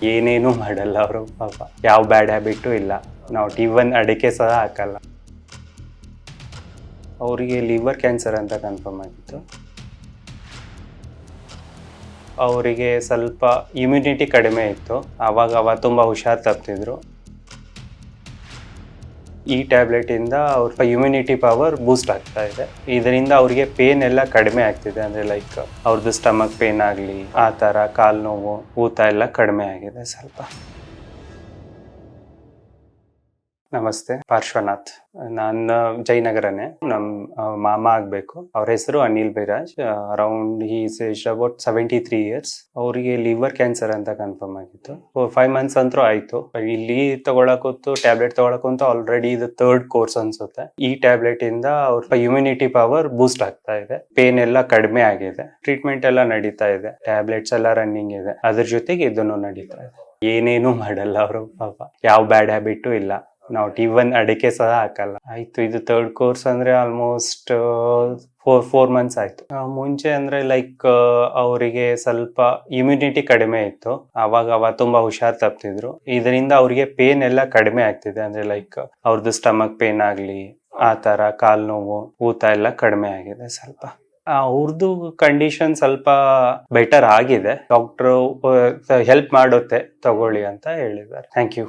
ಏನೇನು ಮಾಡಲ್ಲ ಅವರು ಪಾಪ. ಯಾವ ಬ್ಯಾಡ್ ಹ್ಯಾಬಿಟು ಇಲ್ಲ. ನಾಟ್ ಈವನ್ ಅಡಿಕೆ ಸಹ ಹಾಕಲ್ಲ. ಅವರಿಗೆ ಲಿವರ್ ಕ್ಯಾನ್ಸರ್ ಅಂತ ಕನ್ಫರ್ಮ್ ಆಗಿತ್ತು. ಅವರಿಗೆ ಸ್ವಲ್ಪ ಇಮ್ಯುನಿಟಿ ಕಡಿಮೆ ಇತ್ತು. ಅವಾಗ ತುಂಬ ಹುಷಾರು ತಪ್ತಿದ್ರು. ಈ ಟ್ಯಾಬ್ಲೆಟಿಂದ ಅವ್ರ ಇಮ್ಯುನಿಟಿ ಪವರ್ ಬೂಸ್ಟ್ ಆಗ್ತಾ ಇದೆ. ಇದರಿಂದ ಅವ್ರಿಗೆ ಪೇನ್ ಎಲ್ಲ ಕಡಿಮೆ ಆಗ್ತಿದೆ. ಅಂದರೆ ಲೈಕ್ ಅವ್ರದ್ದು ಸ್ಟಮಕ್ ಪೇನ್ ಆಗಲಿ, ಆ ಥರ ಕಾಲು ನೋವು, ಊತ ಎಲ್ಲ ಕಡಿಮೆ ಆಗಿದೆ ಸ್ವಲ್ಪ. ನಮಸ್ತೆ, ಪಾರ್ಶ್ವನಾಥ್. ನಾನು ಜಯನಗರನೇ. ನಮ್ಮ ಮಾಮ ಆಗಬೇಕು. ಅವ್ರ ಹೆಸರು Anil Biraj. Around is about 73 years. ಅವರಿಗೆ ಲಿವರ್ ಕ್ಯಾನ್ಸರ್ ಅಂತ ಕನ್ಫರ್ಮ್ ಆಗಿತ್ತು. 5 months ಅಂತೂ ಆಯ್ತು. ಇಲ್ಲಿ ತಗೊಳಕಂತೂ ಟ್ಯಾಬ್ಲೆಟ್ ತಗೊಳಕಂತೂ ಆಲ್ರೆಡಿ ಇದು 3rd ಕೋರ್ಸ್ ಅನ್ಸುತ್ತೆ. ಈ ಟ್ಯಾಬ್ಲೆಟ್ ಇಂದ ಅವ್ರ ಇಮ್ಯುನಿಟಿ ಪವರ್ ಬೂಸ್ಟ್ ಆಗ್ತಾ ಇದೆ. ಪೇನ್ ಎಲ್ಲ ಕಡಿಮೆ ಆಗಿದೆ. ಟ್ರೀಟ್ಮೆಂಟ್ ಎಲ್ಲ ನಡೀತಾ ಇದೆ. ಟ್ಯಾಬ್ಲೆಟ್ಸ್ ಎಲ್ಲ ರನ್ನಿಂಗ್ ಇದೆ. ಅದ್ರ ಜೊತೆಗೆ ಇದನ್ನು ನಡೀತಾ ಇದೆ. ಏನೇನು ಮಾಡಲ್ಲ ಅವರು ಪಾಪ. ಯಾವ ಬ್ಯಾಡ್ ಹ್ಯಾಬಿಟು ಇಲ್ಲ. ನಾಟ್ ಈವನ್ ಅಡಿಕೆ ಸಹ ಹಾಕಲ್ಲ. ಆಯ್ತು, ಇದು 3rd ಕೋರ್ಸ್ ಅಂದ್ರೆ ಆಲ್ಮೋಸ್ಟ್ 4 months ಆಯ್ತು. ಮುಂಚೆ ಅಂದ್ರೆ ಲೈಕ್ ಅವರಿಗೆ ಸ್ವಲ್ಪ ಇಮ್ಯುನಿಟಿ ಕಡಿಮೆ ಇತ್ತು. ಅವಾಗ ತುಂಬಾ ಹುಷಾರು ತಪ್ತಿದ್ರು. ಇದರಿಂದ ಅವ್ರಿಗೆ ಪೇನ್ ಎಲ್ಲ ಕಡಿಮೆ ಆಗ್ತಿದೆ. ಅಂದ್ರೆ ಲೈಕ್ ಅವ್ರದ್ದು ಸ್ಟಮಕ್ ಪೇನ್ ಆಗ್ಲಿ, ಆ ತರ ಕಾಲು ನೋವು, ಊತ ಎಲ್ಲ ಕಡಿಮೆ ಆಗಿದೆ ಸ್ವಲ್ಪ. ಅವ್ರದ್ದು ಕಂಡೀಷನ್ ಸ್ವಲ್ಪ ಬೆಟರ್ ಆಗಿದೆ. ಡಾಕ್ಟ್ರು ಹೆಲ್ಪ್ ಮಾಡುತ್ತೆ ತಗೊಳ್ಳಿ ಅಂತ ಹೇಳಿದ್ದಾರೆ. Thank you.